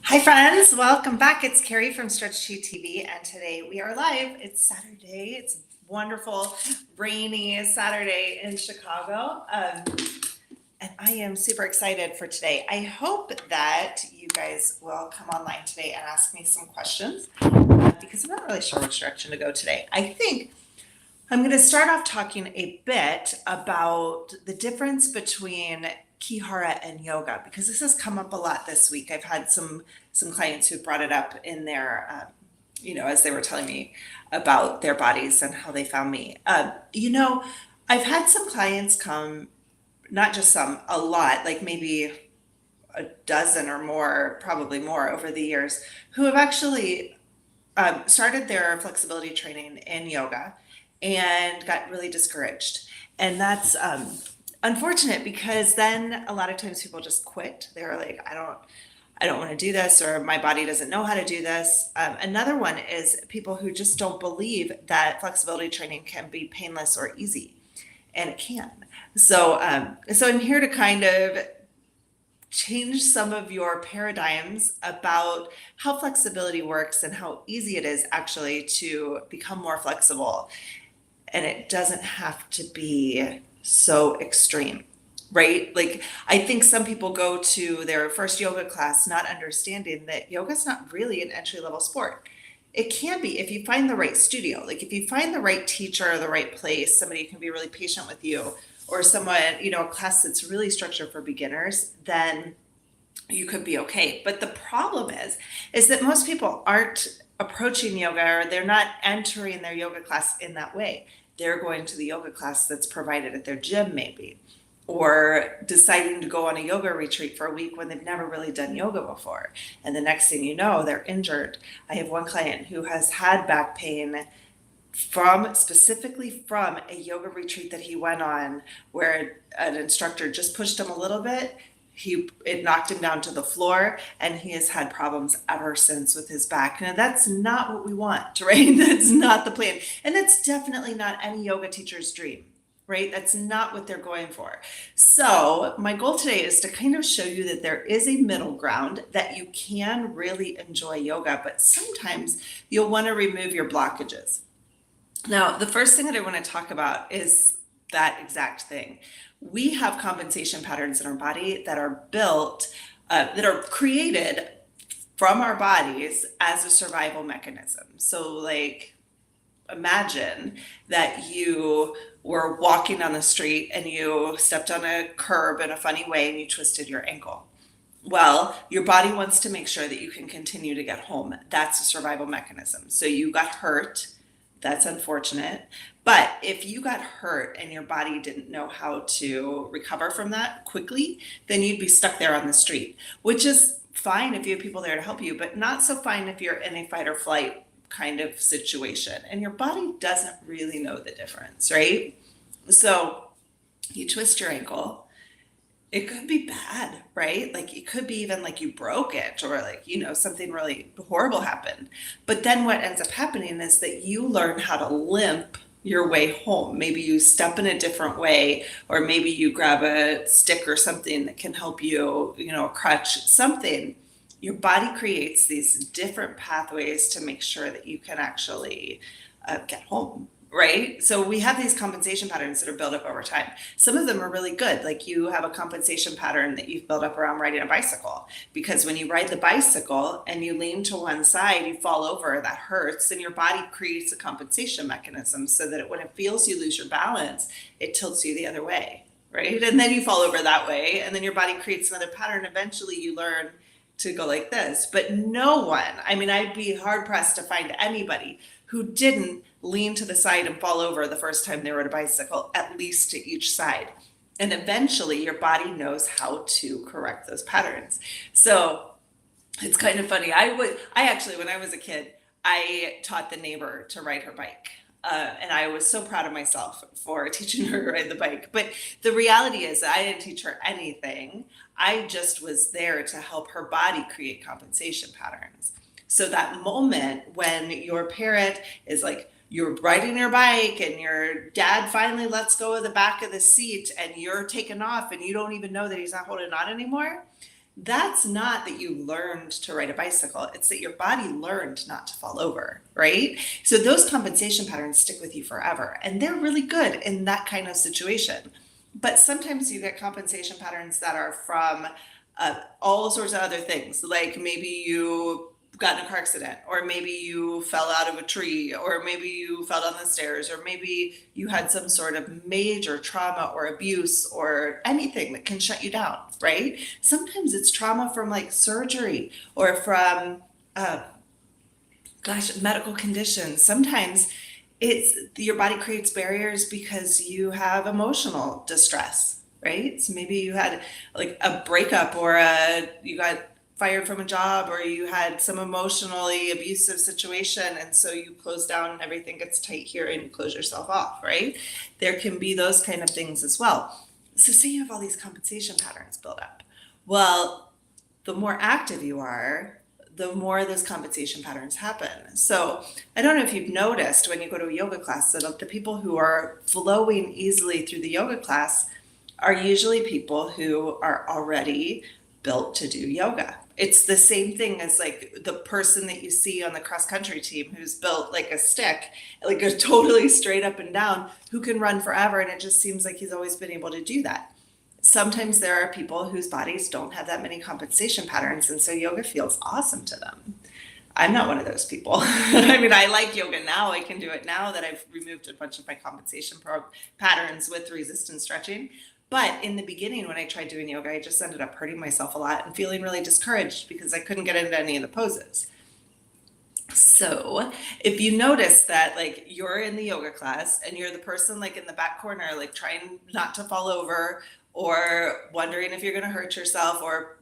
Hi friends, welcome back. It's Carrie from Stretch to TV, and today we are live. It's Saturday. It's a wonderful, rainy Saturday in Chicago, and I am super excited for today. I hope that you guys will come online today and ask me some questions because I'm not really sure which direction to go today. I think I'm going to start off talking a bit about the difference between Kihara and yoga because this has come up a lot this week. I've had some clients who brought it up in their, as they were telling me about their bodies and how they found me. I've had some clients come, not just some, a lot, like maybe a dozen or more, probably more over the years, who have actually started their flexibility training in yoga and got really discouraged. And that's unfortunate because then a lot of times people just quit. They're like, I don't want to do this, or my body doesn't know how to do this. Another one is people who just don't believe that flexibility training can be painless or easy, and it can. So I'm here to kind of change some of your paradigms about how flexibility works and how easy it is actually to become more flexible. And it doesn't have to be so extreme, right? Like, I think some people go to their first yoga class not understanding that yoga is not really an entry-level sport. It can be if you find the right studio, like if you find the right teacher or the right place, somebody who can be really patient with you, or someone, a class that's really structured for beginners, then you could be okay. But the problem is that most people aren't approaching yoga, or they're not entering their yoga class in that way. They're going to the yoga class that's provided at their gym, maybe, or deciding to go on a yoga retreat for a week when they've never really done yoga before. And the next thing you know, they're injured. I have one client who has had back pain specifically from a yoga retreat that he went on, where an instructor just pushed him a little bit. It knocked him down to the floor, and he has had problems ever since with his back. Now, that's not what we want, right? That's not the plan. And that's definitely not any yoga teacher's dream, right? That's not what they're going for. So my goal today is to kind of show you that there is a middle ground, that you can really enjoy yoga, but sometimes you'll want to remove your blockages. Now, the first thing that I want to talk about is that exact thing. We have compensation patterns in our body that are built, that are created from our bodies as a survival mechanism. So, like, imagine that you were walking on the street and you stepped on a curb in a funny way and you twisted your ankle. Well, your body wants to make sure that you can continue to get home. That's a survival mechanism. So you got hurt. That's unfortunate. But if you got hurt and your body didn't know how to recover from that quickly, then you'd be stuck there on the street, which is fine if you have people there to help you, but not so fine if you're in a fight or flight kind of situation. And your body doesn't really know the difference, right? So you twist your ankle. It could be bad, right? Like, it could be even like you broke it, or like, something really horrible happened. But then what ends up happening is that you learn how to limp your way home. Maybe you step in a different way, or maybe you grab a stick or something that can help you, a crutch, something. Your body creates these different pathways to make sure that you can actually get home. Right? So we have these compensation patterns that are built up over time. Some of them are really good. Like, you have a compensation pattern that you've built up around riding a bicycle, because when you ride the bicycle and you lean to one side, you fall over, that hurts, and your body creates a compensation mechanism so that when it feels you lose your balance, it tilts you the other way, right? And then you fall over that way, and then your body creates another pattern. Eventually you learn to go like this. But no one, I'd be hard pressed to find anybody who didn't lean to the side and fall over the first time they rode a bicycle, at least to each side. And eventually your body knows how to correct those patterns. So it's kind of funny. I actually, when I was a kid, I taught the neighbor to ride her bike. And I was so proud of myself for teaching her to ride the bike. But the reality is I didn't teach her anything. I just was there to help her body create compensation patterns. So that moment when your parent is like, you're riding your bike and your dad finally lets go of the back of the seat and you're taken off and you don't even know that he's not holding on anymore. That's not that you learned to ride a bicycle. It's that your body learned not to fall over, right? So those compensation patterns stick with you forever. And they're really good in that kind of situation. But sometimes you get compensation patterns that are from all sorts of other things. Like maybe you got in a car accident, or maybe you fell out of a tree, or maybe you fell down the stairs, or maybe you had some sort of major trauma or abuse or anything that can shut you down, right? Sometimes it's trauma from like surgery or from, medical conditions. Sometimes it's your body creates barriers because you have emotional distress, right? So maybe you had like a breakup or you got fired from a job, or you had some emotionally abusive situation, and so you close down and everything gets tight here and you close yourself off, right? There can be those kind of things as well. So say you have all these compensation patterns built up. Well, the more active you are, the more those compensation patterns happen. So I don't know if you've noticed when you go to a yoga class that the people who are flowing easily through the yoga class are usually people who are already built to do yoga. It's the same thing as like the person that you see on the cross country team who's built like a stick, like a totally straight up and down, who can run forever. And it just seems like he's always been able to do that. Sometimes there are people whose bodies don't have that many compensation patterns. And so yoga feels awesome to them. I'm not one of those people. I mean, I like yoga now. I can do it now that I've removed a bunch of my compensation patterns with resistance stretching. But in the beginning, when I tried doing yoga, I just ended up hurting myself a lot and feeling really discouraged because I couldn't get into any of the poses. So if you notice that like you're in the yoga class and you're the person like in the back corner, like trying not to fall over or wondering if you're going to hurt yourself or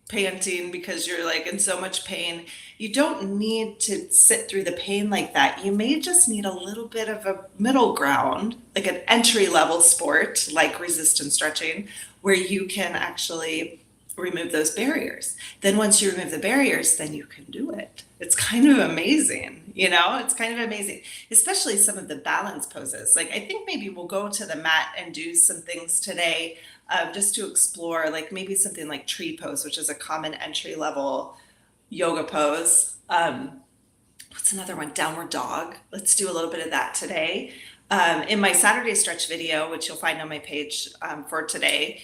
panting because you're like in so much pain, you don't need to sit through the pain like that. You may just need a little bit of a middle ground, like an entry level sport like resistance stretching, where you can actually remove those barriers. Then once you remove the barriers, then you can do it. It's kind of amazing, you know, it's kind of amazing, especially some of the balance poses. Like I think maybe we'll go to the mat and do some things today just to explore, like maybe something like tree pose, which is a common entry level yoga pose. What's another one? Downward dog. Let's do a little bit of that today. In my Saturday stretch video, which you'll find on my page for today,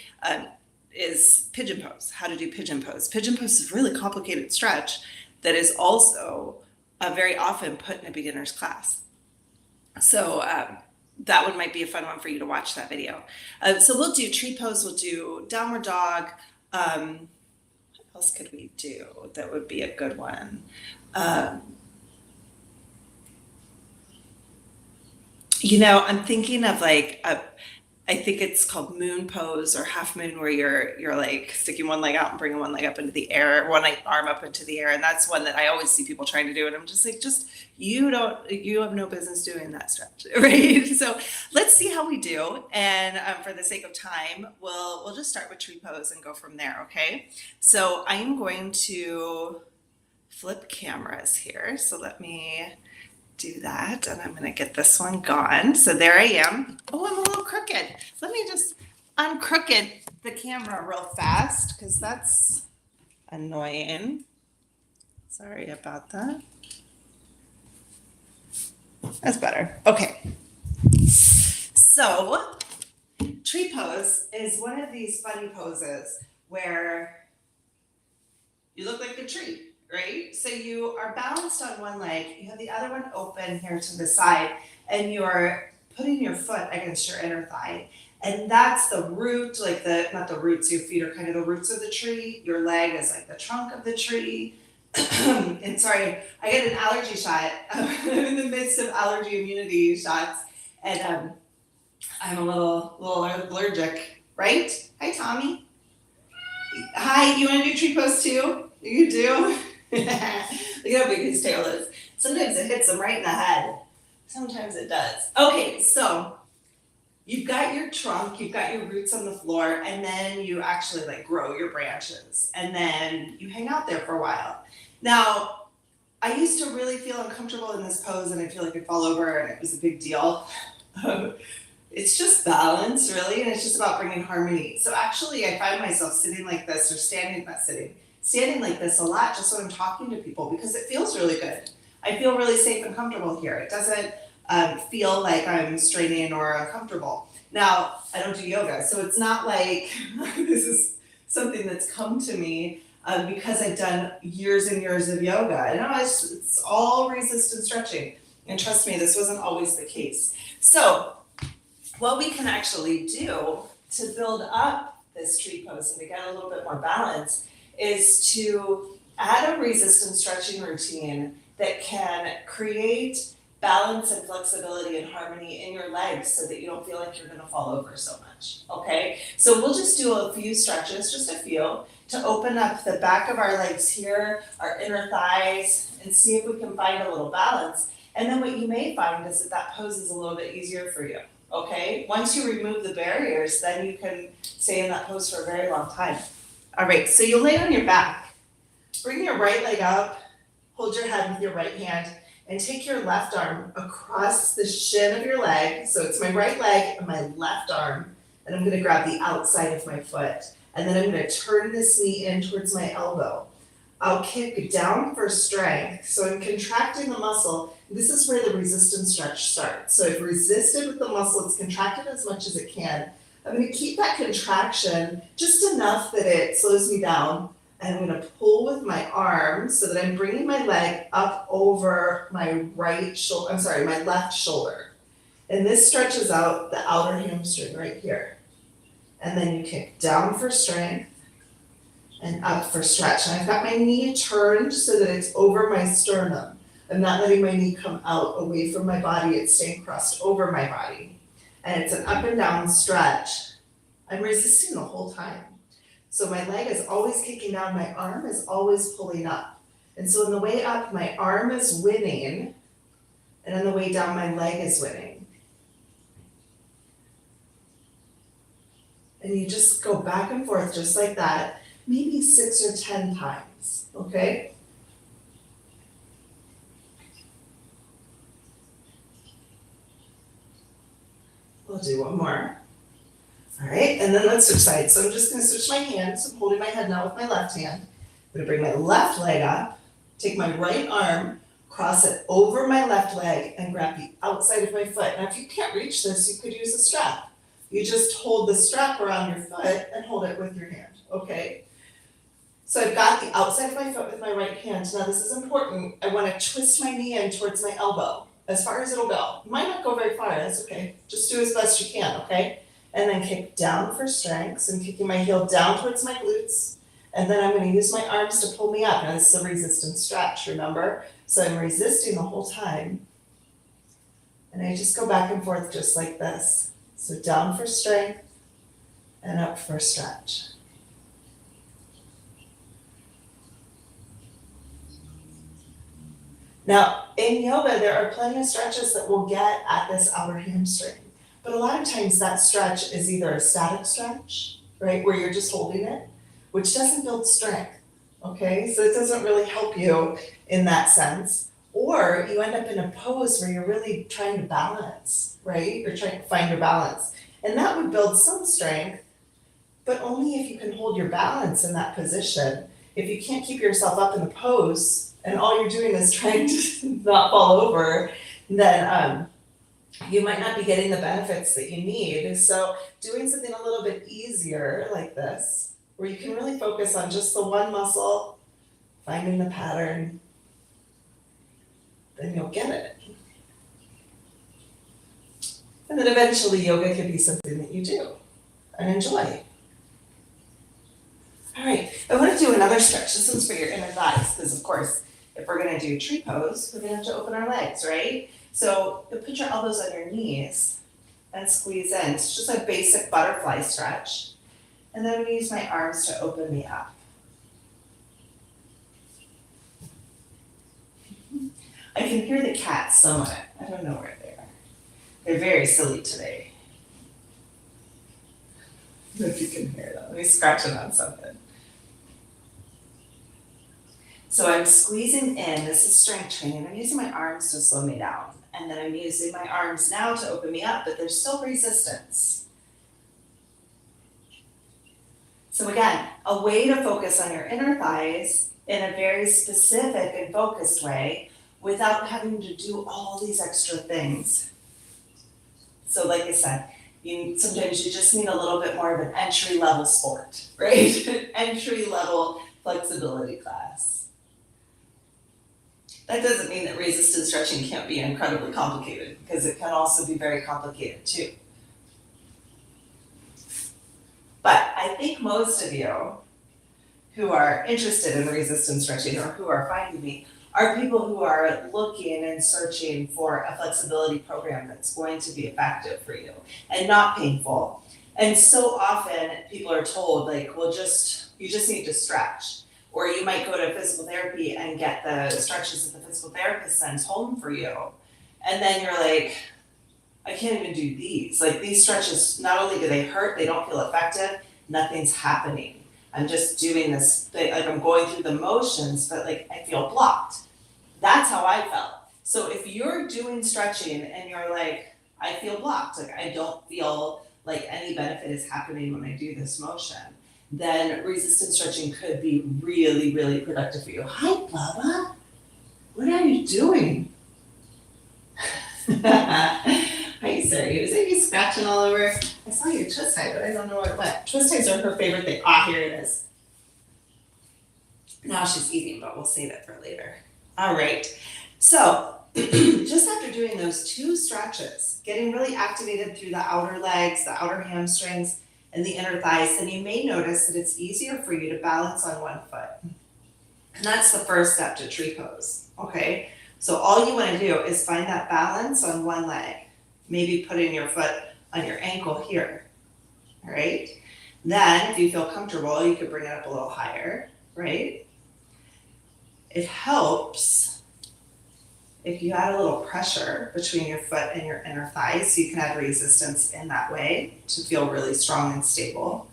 is pigeon pose, how to do pigeon pose. Pigeon pose is a really complicated stretch that is also very often put in a beginner's class. So that one might be a fun one for you to watch that video. So we'll do tree pose, we'll do downward dog. What else could we do that would be a good one? You know, I'm thinking of like I think it's called moon pose or half moon, where you're like sticking one leg out and bringing one leg up into the air, one arm up into the air, and that's one that I always see people trying to do, and I'm just like, you have no business doing that stretch, right? So let's see how we do, and for the sake of time, we'll just start with tree pose and go from there, okay? So I'm going to flip cameras here, so let me do that, and I'm going to get this one gone. So there I am. Oh, I'm a little crooked. Let me just uncrooked the camera real fast because that's annoying. Sorry about that. That's better. Okay. So tree pose is one of these funny poses where you look like a tree, right? So you are balanced on one leg, you have the other one open here to the side, and you're putting your foot against your inner thigh. And that's the root, like not the roots, your feet are kind of the roots of the tree. Your leg is like the trunk of the tree. And sorry, I get an allergy shot. I'm in the midst of allergy immunity shots. And I'm a little allergic, right? Hi, Tommy. Hi, you want to do tree pose too? You do? Look how big his tail is. Sometimes it hits him right in the head. Sometimes it does. Okay, so you've got your trunk, you've got your roots on the floor, and then you actually like grow your branches, and then you hang out there for a while. Now, I used to really feel uncomfortable in this pose, and I feel like I'd fall over, and it was a big deal. It's just balance, really, and it's just about bringing harmony. So actually, I find myself sitting like this, or standing like this a lot, just when I'm talking to people, because it feels really good. I feel really safe and comfortable here. It doesn't feel like I'm straining or uncomfortable. Now, I don't do yoga, so it's not like this is something that's come to me because I've done years and years of yoga. No, it's all resistance stretching. And trust me, this wasn't always the case. So what we can actually do to build up this tree pose and to get a little bit more balance is to add a resistance stretching routine that can create balance and flexibility and harmony in your legs so that you don't feel like you're gonna fall over so much, okay? So we'll just do a few stretches, just a few, to open up the back of our legs here, our inner thighs, and see if we can find a little balance. And then what you may find is that pose is a little bit easier for you, okay? Once you remove the barriers, then you can stay in that pose for a very long time. All right, so you'll lay on your back. Bring your right leg up, hold your head with your right hand, and take your left arm across the shin of your leg. So it's my right leg and my left arm, and I'm gonna grab the outside of my foot. And then I'm gonna turn this knee in towards my elbow. I'll kick down for strength. So I'm contracting the muscle. This is where the resistance stretch starts. So I've resisted with the muscle, it's contracted as much as it can. I'm gonna keep that contraction just enough that it slows me down. And I'm gonna pull with my arms so that I'm bringing my leg up over my my left shoulder. And this stretches out the outer hamstring right here. And then you kick down for strength and up for stretch. And I've got my knee turned so that it's over my sternum. I'm not letting my knee come out away from my body, it's staying crossed over my body. And it's an up and down stretch. I'm resisting the whole time. So my leg is always kicking down, my arm is always pulling up. And so on the way up, my arm is winning, and on the way down, my leg is winning. And you just go back and forth just like that, maybe 6 or 10 times, okay? We'll do one more. All right, and then let's switch sides. So I'm just gonna switch my hands. I'm holding my head now with my left hand. I'm gonna bring my left leg up, take my right arm, cross it over my left leg, and grab the outside of my foot. Now, if you can't reach this, you could use a strap. You just hold the strap around your foot and hold it with your hand, okay? So I've got the outside of my foot with my right hand. Now, this is important. I wanna twist my knee in towards my elbow, as far as it'll go. It might not go very far, that's okay. Just do as best you can, okay? And then kick down for strength. So I'm kicking my heel down towards my glutes. And then I'm gonna use my arms to pull me up. Now this is a resistance stretch, remember? So I'm resisting the whole time. And I just go back and forth just like this. So down for strength and up for stretch. Now, in yoga, there are plenty of stretches that we'll get at this outer hamstring. But a lot of times that stretch is either a static stretch, right, where you're just holding it, which doesn't build strength, okay? So it doesn't really help you in that sense. Or you end up in a pose where you're really trying to balance, right? You're trying to find your balance. And that would build some strength, but only if you can hold your balance in that position. If you can't keep yourself up in the pose and all you're doing is trying to not fall over, then you might not be getting the benefits that you need. So doing something a little bit easier like this, where you can really focus on just the one muscle, finding the pattern, then you'll get it. And then eventually yoga can be something that you do and enjoy. All right, I want to do another stretch. This one's for your inner thighs, because of course, if we're gonna do tree pose, we're gonna have to open our legs, right? So you put your elbows on your knees and squeeze in. It's just a basic butterfly stretch. And then I'm gonna use my arms to open me up. I can hear the cats somewhat. I don't know where they They're very silly today. I don't know if you can hear them. Let me scratching on something. So I'm squeezing in, this is strength training. I'm using my arms to slow me down. And then I'm using my arms now to open me up, but there's still resistance. So again, a way to focus on your inner thighs in a very specific and focused way without having to do all these extra things. So like I said, sometimes you just need a little bit more of an entry-level sport, right? Entry-level flexibility class. That doesn't mean that resistance stretching can't be incredibly complicated, because it can also be very complicated too. But I think most of you who are interested in resistance stretching or who are finding me are people who are looking and searching for a flexibility program that's going to be effective for you and not painful. And so often people are told, like, well, you just need to stretch. Or you might go to physical therapy and get the stretches that the physical therapist sends home for you. And then you're like, I can't even do these. Like, these stretches, not only do they hurt, they don't feel effective, nothing's happening. I'm just doing this thing, like I'm going through the motions, but like I feel blocked. That's how I felt. So if you're doing stretching and you're like, I feel blocked, like I don't feel like any benefit is happening when I do this motion, then resistance stretching could be really, really productive for you. Hi, Bubba. What are you doing? Hi, Sarah. Is it you scratching all over? I saw your twist tie, but I don't know where it went. Twist ties are her favorite thing. Ah, here it is. Now she's eating, but we'll save it for later. All right. So just after doing those 2 stretches, getting really activated through the outer legs, the outer hamstrings, and the inner thighs, then you may notice that it's easier for you to balance on one foot. And that's the first step to tree pose, okay? So all you wanna do is find that balance on one leg. Maybe putting your foot on your ankle here, all right? Then if you feel comfortable, you could bring it up a little higher, right? It helps if you add a little pressure between your foot and your inner thighs, so you can add resistance in that way to feel really strong and stable.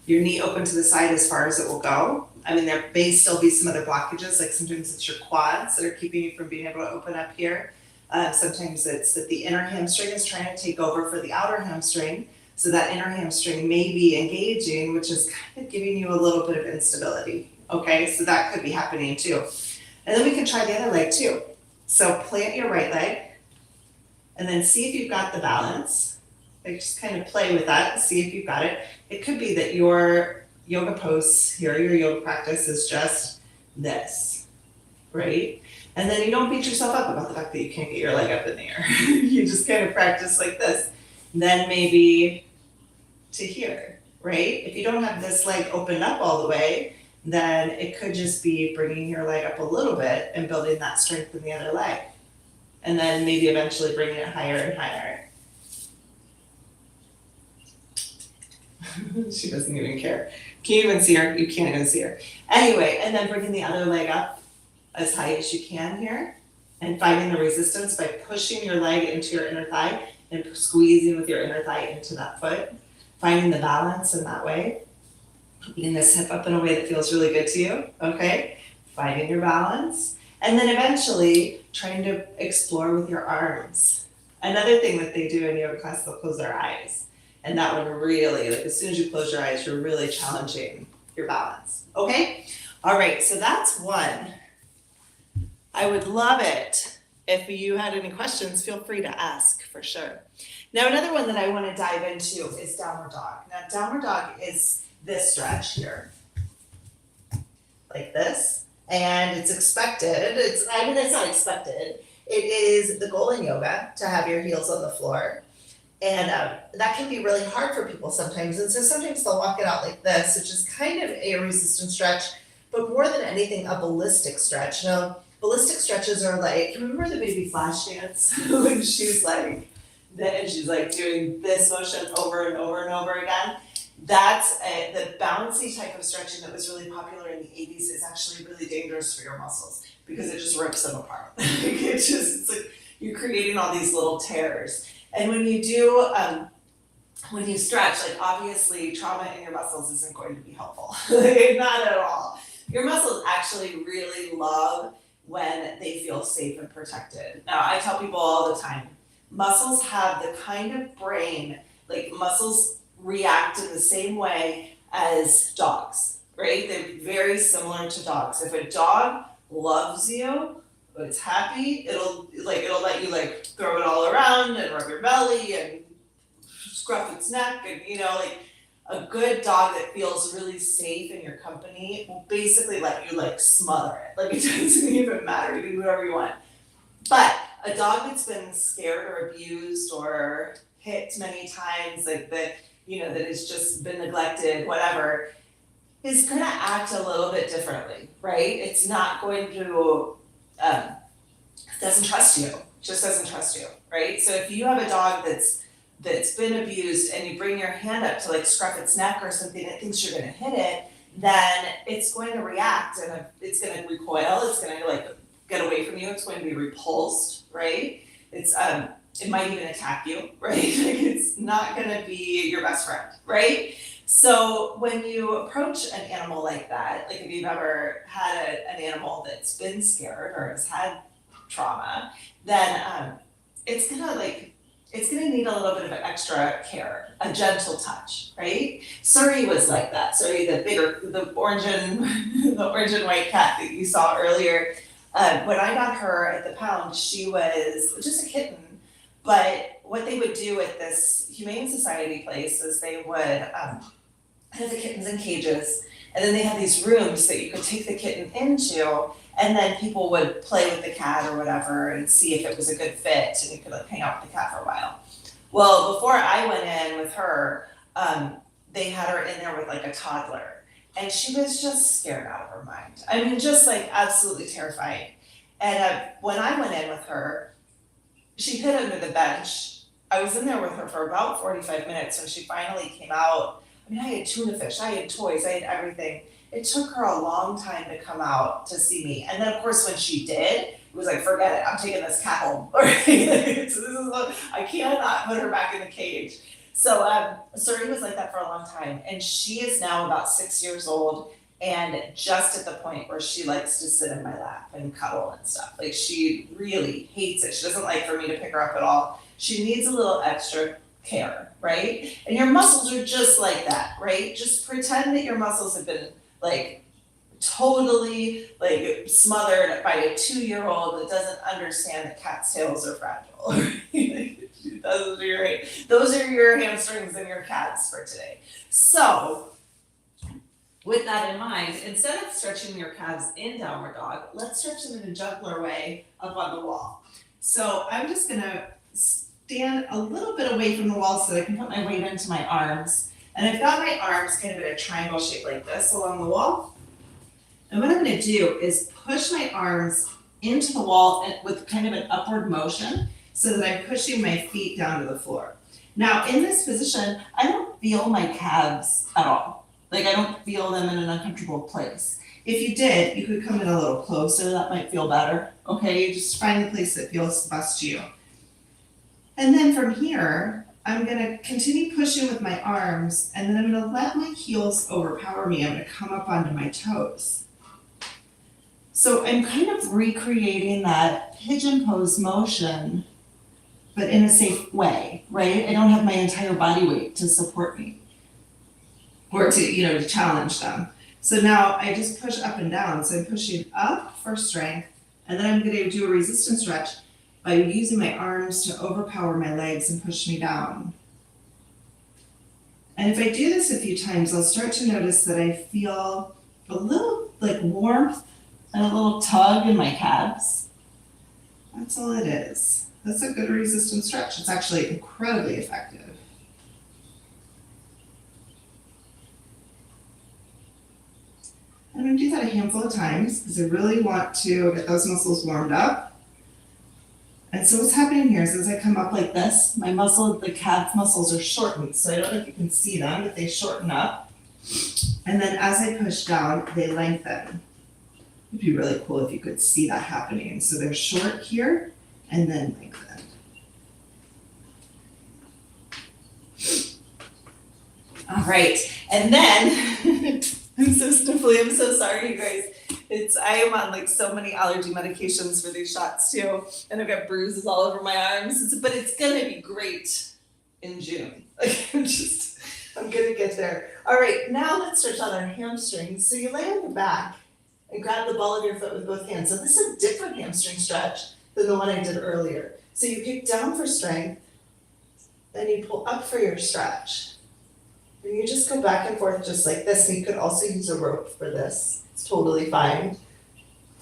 Your knee open to the side as far as it will go. I mean, there may still be some other blockages, like sometimes it's your quads that are keeping you from being able to open up here. Sometimes it's that the inner hamstring is trying to take over for the outer hamstring, so that inner hamstring may be engaging, which is kind of giving you a little bit of instability, okay? So that could be happening too. And then we can try the other leg too. So plant your right leg and then see if you've got the balance. Like, just kind of play with that and see if you've got it. It could be that your yoga pose here, your yoga practice is just this, right? And then you don't beat yourself up about the fact that you can't get your leg up in the air. You just kind of practice like this. Then maybe to here, right? If you don't have this leg opened up all the way, then it could just be bringing your leg up a little bit and building that strength in the other leg. And then maybe eventually bringing it higher and higher. She doesn't even care. Can you even see her? You can't even see her. Anyway, and then bringing the other leg up as high as you can here and finding the resistance by pushing your leg into your inner thigh and squeezing with your inner thigh into that foot. Finding the balance in that way. Keeping this hip up in a way that feels really good to you, okay? Finding your balance. And then eventually trying to explore with your arms. Another thing that they do in yoga class, they'll close their eyes. And that one really, like as soon as you close your eyes, you're really challenging your balance, okay? All right, so that's one. I would love it if you had any questions, feel free to ask for sure. Now, another one that I want to dive into is downward dog. Now, downward dog is this stretch here, like this, and it's expected. It's not expected. It is the goal in yoga to have your heels on the floor, and that can be really hard for people sometimes. And so sometimes they'll walk it out like this, which is kind of a resistance stretch, but more than anything, a ballistic stretch. Now, ballistic stretches are like, remember the baby Flash dance when she's like, and she's like doing this motion over and over and over again? That's the bouncy type of stretching that was really popular in the 80s is actually really dangerous for your muscles because it just rips them apart. It's like you're creating all these little tears. And when you do, when you stretch, like obviously trauma in your muscles isn't going to be helpful. Not at all. Your muscles actually really love when they feel safe and protected. Now, I tell people all the time, muscles have the kind of brain, like muscles react in the same way as dogs, right? They're very similar to dogs. If a dog loves you, it's happy, it'll let you like throw it all around and rub your belly and scruff its neck, and like a good dog that feels really safe in your company will basically let you like smother it. Like it doesn't even matter, you can do whatever you want. But a dog that's been scared or abused or hit many times, like that, that has just been neglected, whatever, is gonna act a little bit differently, right? It's not going to, doesn't trust you, just doesn't trust you, right? So if you have a dog that's been abused and you bring your hand up to like scruff its neck or something, it thinks you're gonna hit it, then it's going to react and it's gonna recoil, it's gonna like get away from you, it's going to be repulsed, right? It might even attack you, right? Like it's not gonna be your best friend, right? So when you approach an animal like that, like if you've ever had an animal that's been scared or has had trauma, then it's gonna need a little bit of extra care, a gentle touch, right? Surrey was like that. Surrey, the orange and white cat that you saw earlier. When I got her at the pound, she was just a kitten. But what they would do at this Humane Society place is they would have the kittens in cages, and then they had these rooms that you could take the kitten into, and then people would play with the cat or whatever and see if it was a good fit, and you could like hang out with the cat for a while. Well, before I went in with her, they had her in there with like a toddler, and she was just scared out of her mind. I mean, just like absolutely terrified. And when I went in with her, she hid under the bench. I was in there with her for about 45 minutes when she finally came out. I mean, I had tuna fish, I had toys, I had everything. It took her a long time to come out to see me. And then of course when she did, it was like, forget it, I'm taking this cat home. I cannot put her back in the cage. So Surrey was like that for a long time. And she is now about 6 years old and just at the point where she likes to sit in my lap and cuddle and stuff. Like she really hates it. She doesn't like for me to pick her up at all. She needs a little extra care, right? And your muscles are just like that, right? Just pretend that your muscles have been like totally like smothered by a 2-year-old that doesn't understand that cat's tails are fragile. Those are your hamstrings and your calves for today. So with that in mind, instead of stretching your calves in downward dog, let's stretch them in a gentler way up on the wall. So I'm just gonna stand a little bit away from the wall so that I can put my weight into my arms. And I've got my arms kind of in a triangle shape like this along the wall. And what I'm gonna do is push my arms into the wall and with kind of an upward motion so that I'm pushing my feet down to the floor. Now in this position, I don't feel my calves at all. Like I don't feel them in an uncomfortable place. If you did, you could come in a little closer, that might feel better. Okay, you just find the place that feels best to you. And then from here, I'm gonna continue pushing with my arms, and then I'm gonna let my heels overpower me. I'm gonna come up onto my toes. So I'm kind of recreating that pigeon pose motion, but in a safe way, right? I don't have my entire body weight to support me or to challenge them. So now I just push up and down. So I'm pushing up for strength, and then I'm gonna do a resistance stretch by using my arms to overpower my legs and push me down. And if I do this a few times, I'll start to notice that I feel a little like warmth and a little tug in my calves. That's all it is. That's a good resistance stretch. It's actually incredibly effective. I'm gonna do that a handful of times because I really want to get those muscles warmed up. And so what's happening here is as I come up like this, the calf muscles are shortened. So I don't know if you can see them, but they shorten up. And then as I push down, they lengthen. It'd be really cool if you could see that happening. So they're short here and then lengthen. All right, and then I'm so sniffly. I'm so sorry, you guys. I am on like so many allergy medications for these shots too, and I've got bruises all over my arms. But it's gonna be great in June. Like I'm gonna get there. All right, now let's stretch out our hamstrings. So you lay on your back and grab the ball of your foot with both hands. So this is a different hamstring stretch than the one I did earlier. So you kick down for strength, then you pull up for your stretch. And you just go back and forth just like this. And you could also use a rope for this. It's totally fine.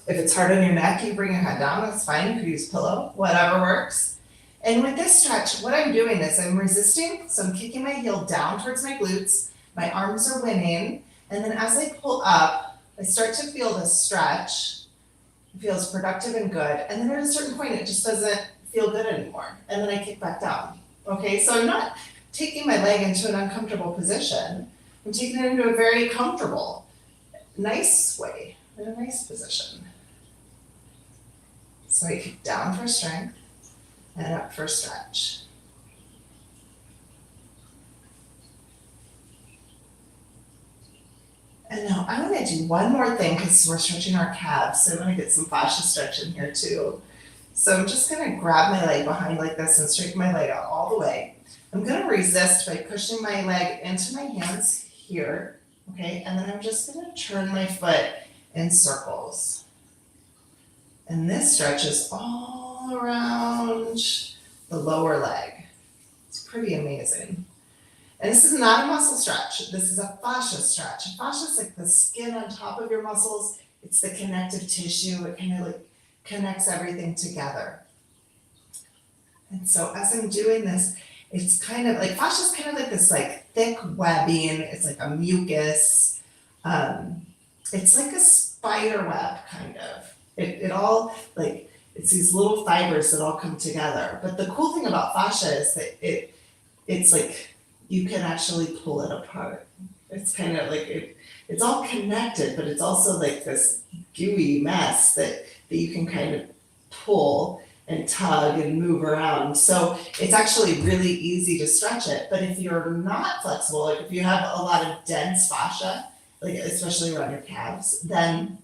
If it's hard on your neck, you bring your head down, that's fine. You could use pillow, whatever works. And with this stretch, what I'm doing is I'm resisting, so I'm kicking my heel down towards my glutes, my arms are winning, and then as I pull up, I start to feel this stretch. It feels productive and good, and then at a certain point, it just doesn't feel good anymore, and then I kick back down. Okay, so I'm not taking my leg into an uncomfortable position. I'm taking it into a very comfortable, nice way, in a nice position. So I kick down for strength and up for stretch. And now I want to do one more thing because we're stretching our calves. So I want to get some fascia stretch in here too. So I'm just going to grab my leg behind like this and straighten my leg out all the way. I'm going to resist by pushing my leg into my hands here. Okay, and then I'm just going to turn my foot in circles. And this stretches all around the lower leg. It's pretty amazing. And this is not a muscle stretch. This is a fascia stretch. Fascia is like the skin on top of your muscles. It's the connective tissue. It kind of like connects everything together. And so as I'm doing this, it's kind of like fascia is kind of like this like thick webbing. It's like a mucus. It's like a spider web kind of. It all like it's these little fibers that all come together. But the cool thing about fascia is that it's like you can actually pull it apart. It's kind of like it's all connected, but it's also like this gooey mess that you can kind of pull and tug and move around. So it's actually really easy to stretch it. But if you're not flexible, like if you have a lot of dense fascia, like especially around your calves, then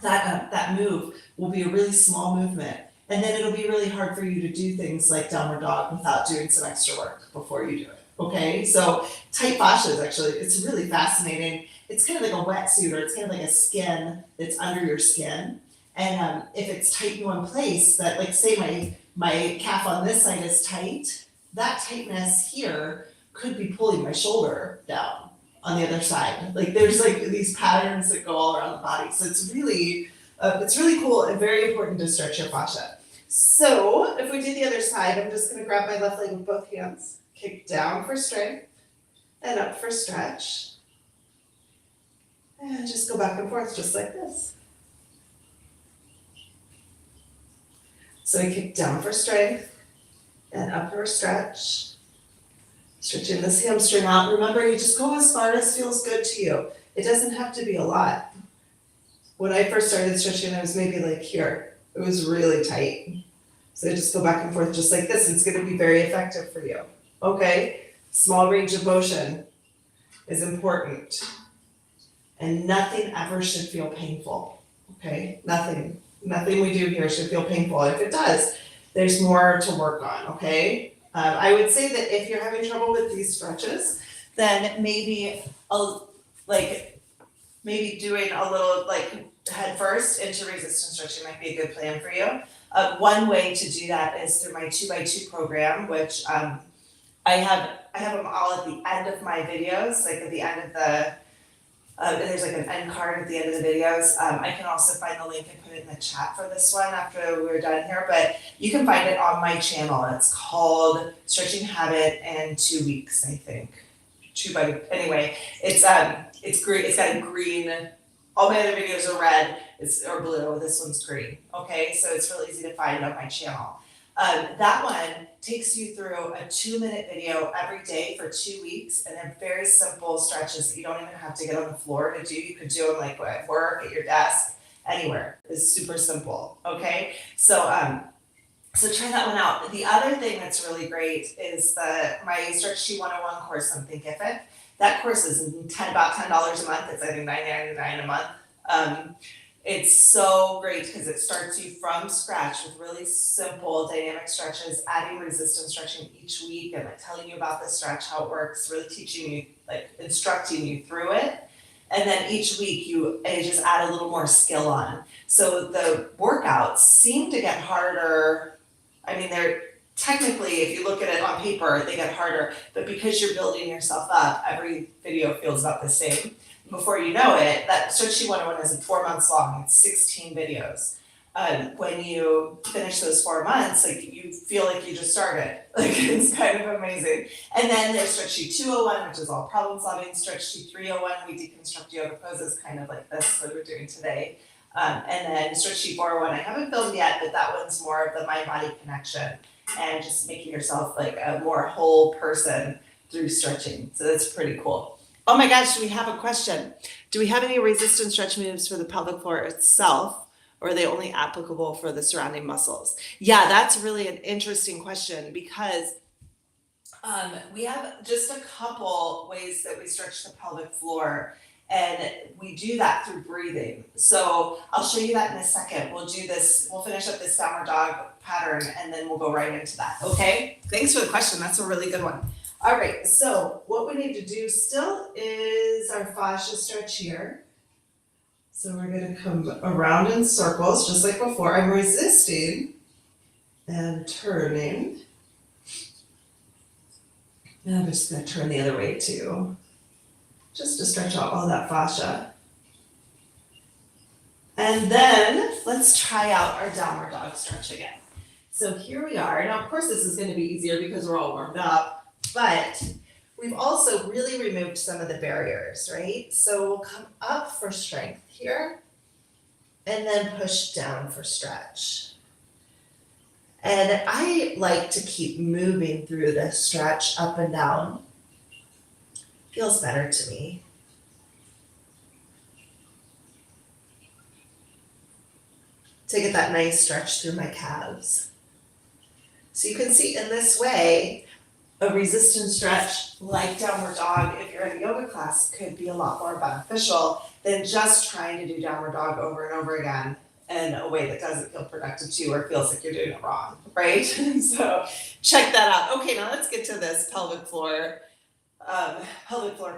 that move will be a really small movement. And then it'll be really hard for you to do things like downward dog without doing some extra work before you do it. Okay, so tight fascia is actually, it's really fascinating. It's kind of like a wetsuit, or it's kind of like a skin that's under your skin. And if it's tight in one place, that like say my calf on this side is tight, that tightness here could be pulling my shoulder down on the other side. Like there's like these patterns that go all around the body. So it's really cool and very important to stretch your fascia. So if we do the other side, I'm just gonna grab my left leg with both hands, kick down for strength and up for stretch. And just go back and forth just like this. So I kick down for strength and up for stretch. Stretching this hamstring out. Remember, you just go as far as feels good to you. It doesn't have to be a lot. When I first started stretching, I was maybe like here. It was really tight. So I just go back and forth just like this. It's going to be very effective for you. Okay? Small range of motion is important. And nothing ever should feel painful. Okay? Nothing we do here should feel painful. If it does, there's more to work on. Okay? I would say that if you're having trouble with these stretches, then maybe doing a little like head first into resistance stretching might be a good plan for you. One way to do that is through my 2x2 program, which I have them all at the end of my videos, like at the end of the there's like an end card at the end of the videos. I can also find the link and put it in the chat for this one after we're done here, but you can find it on my channel. It's called Stretching Habit in 2 weeks, I think. Anyway, it's great. It's got a green, all my other videos are red, or blue, this one's green. Okay, so it's really easy to find on my channel. That one takes you through a 2-minute video every day for 2 weeks, and they're very simple stretches that you don't even have to get on the floor to do. You could do them like at work, at your desk, anywhere. It's super simple. Okay, so try that one out. The other thing that's really great is my Stretch T 101 course on Thinkific. That course is about $10 a month. It's I think $9.99 a month. It's so great because it starts you from scratch with really simple dynamic stretches, adding resistance stretching each week and like telling you about the stretch, how it works, really teaching you, like instructing you through it. And then each week you just add a little more skill on. So the workouts seem to get harder. I mean, they're technically, if you look at it on paper, they get harder, but because you're building yourself up, every video feels about the same. Before you know it, that Stretch Sheet 101 is 4 months long. It's 16 videos. When you finish those 4 months, like you feel like you just started. Like it's kind of amazing. And then there's Stretch Sheet 201, which is all problem solving. Stretch Sheet 301, we deconstruct yoga poses, kind of like this, what we're doing today. And then Stretch Sheet 401, I haven't filmed yet, but that one's more of the mind-body connection and just making yourself like a more whole person through stretching. So that's pretty cool. Oh my gosh, we have a question. Do we have any resistance stretch moves for the pelvic floor itself, or are they only applicable for the surrounding muscles? Yeah, that's really an interesting question because we have just a couple ways that we stretch the pelvic floor, and we do that through breathing. So I'll show you that in a second. We'll do this, we'll finish up this downward dog pattern, and then we'll go right into that, okay? Thanks for the question, that's a really good one. All right, so what we need to do still is our fascia stretch here. So we're gonna come around in circles, just like before. I'm resisting and turning. And I'm just gonna turn the other way too, just to stretch out all that fascia. And then let's try out our downward dog stretch again. So here we are. Now, of course, this is gonna be easier because we're all warmed up. But we've also really removed some of the barriers, right? So we'll come up for strength here and then push down for stretch. And I like to keep moving through the stretch up and down. Feels better to me. To get that nice stretch through my calves. So you can see in this way, a resistance stretch like downward dog, if you're in a yoga class, could be a lot more beneficial than just trying to do downward dog over and over again in a way that doesn't feel productive to you or feels like you're doing it wrong, right? So check that out. Okay, now let's get to this pelvic floor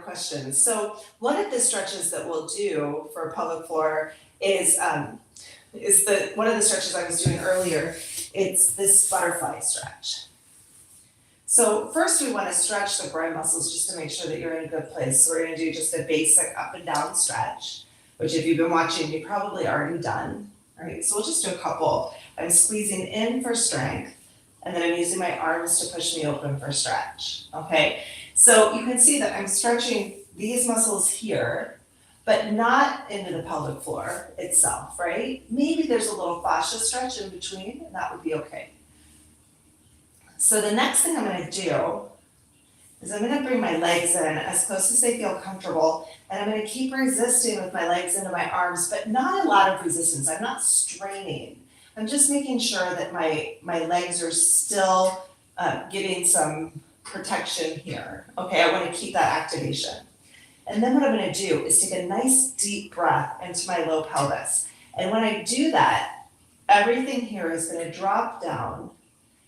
question. So one of the stretches that we'll do for pelvic floor is one of the stretches I was doing earlier. It's this butterfly stretch. So first we want to stretch the groin muscles just to make sure that you're in a good place. So we're going to do just a basic up and down stretch, which if you've been watching, you've probably already done. All right, so we'll just do a couple. I'm squeezing in for strength, and then I'm using my arms to push me open for stretch, okay? So you can see that I'm stretching these muscles here, but not into the pelvic floor itself, right? Maybe there's a little fascia stretch in between, and that would be okay. So the next thing I'm going to do is I'm going to bring my legs in as close as they feel comfortable, and I'm going to keep resisting with my legs into my arms, but not a lot of resistance. I'm not straining. I'm just making sure that my legs are still getting some protection here. Okay, I want to keep that activation. And then what I'm going to do is take a nice deep breath into my low pelvis. And when I do that, everything here is going to drop down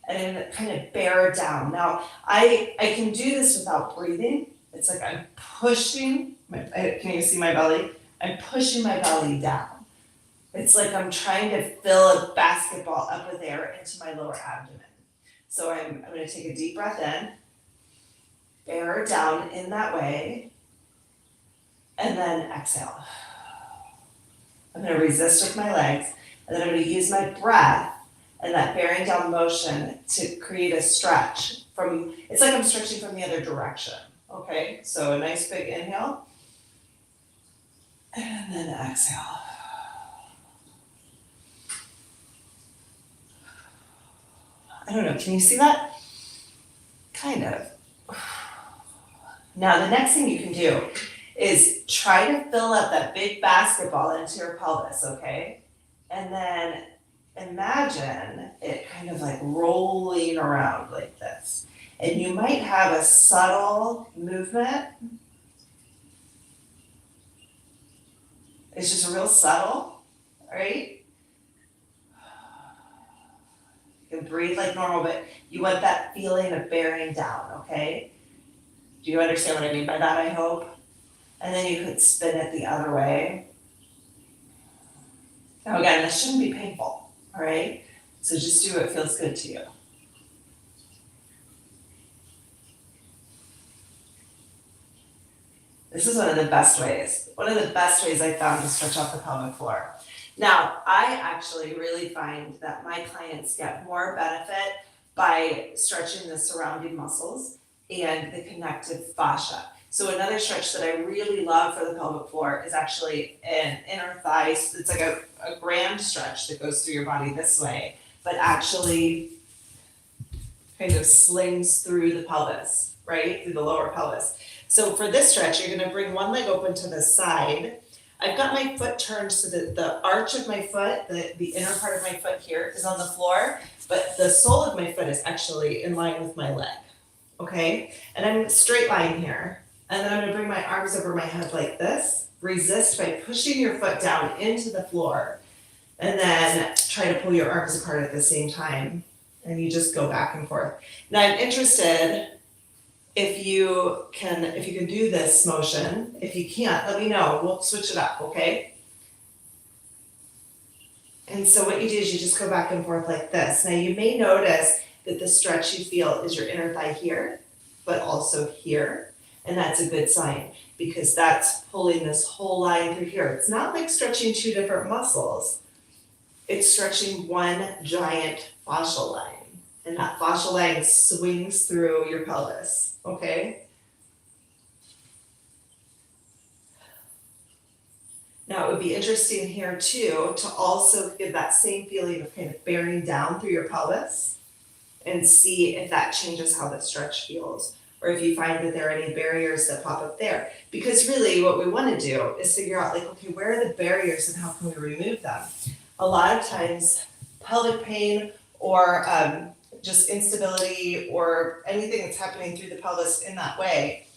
and kind of bear down. Now, I can do this without breathing. It's like I'm pushing, can you see my belly? I'm pushing my belly down. It's like I'm trying to fill a basketball up with air into my lower abdomen. So I'm going to take a deep breath in, bear down in that way, and then exhale. I'm going to resist with my legs, and then I'm going to use my breath and that bearing down motion to create a stretch from, it's like I'm stretching from the other direction. Okay, so a nice big inhale, and then exhale. I don't know, can you see that? Kind of. Now the next thing you can do is try to fill up that big basketball into your pelvis, okay? And then imagine it kind of like rolling around like this. And you might have a subtle movement It's just real subtle, right? You can breathe like normal, but you want that feeling of bearing down, okay? Do you understand what I mean by that, I hope? And then you could spin it the other way. Now again, this shouldn't be painful, all right? So just do what feels good to you. This is one of the best ways. One of the best ways I found to stretch out the pelvic floor. Now, I actually really find that my clients get more benefit by stretching the surrounding muscles and the connective fascia. So another stretch that I really love for the pelvic floor is actually an inner thigh. It's like a grand stretch that goes through your body this way, but actually kind of slings through the pelvis, right? Through the lower pelvis. So for this stretch, you're gonna bring one leg open to the side. I've got my foot turned so that the arch of my foot, the inner part of my foot here is on the floor, but the sole of my foot is actually in line with my leg, okay? And I'm straight line here. And then I'm gonna bring my arms over my head like this. Resist by pushing your foot down into the floor. And then try to pull your arms apart at the same time. And you just go back and forth. Now I'm interested if you can do this motion. If you can't, let me know. We'll switch it up, okay? And so what you do is you just go back and forth like this. Now you may notice that the stretch you feel is your inner thigh here, but also here. And that's a good sign because that's pulling this whole line through here. It's not like stretching two different muscles. It's stretching one giant fascial line. And that fascial line swings through your pelvis, okay? Now it would be interesting here too to also give that same feeling of kind of bearing down through your pelvis and see if that changes how the stretch feels, or if you find that there are any barriers that pop up there. Because really what we want to do is figure out like, okay, where are the barriers and how can we remove them? A lot of times pelvic pain or just instability or anything that's happening through the pelvis in that way,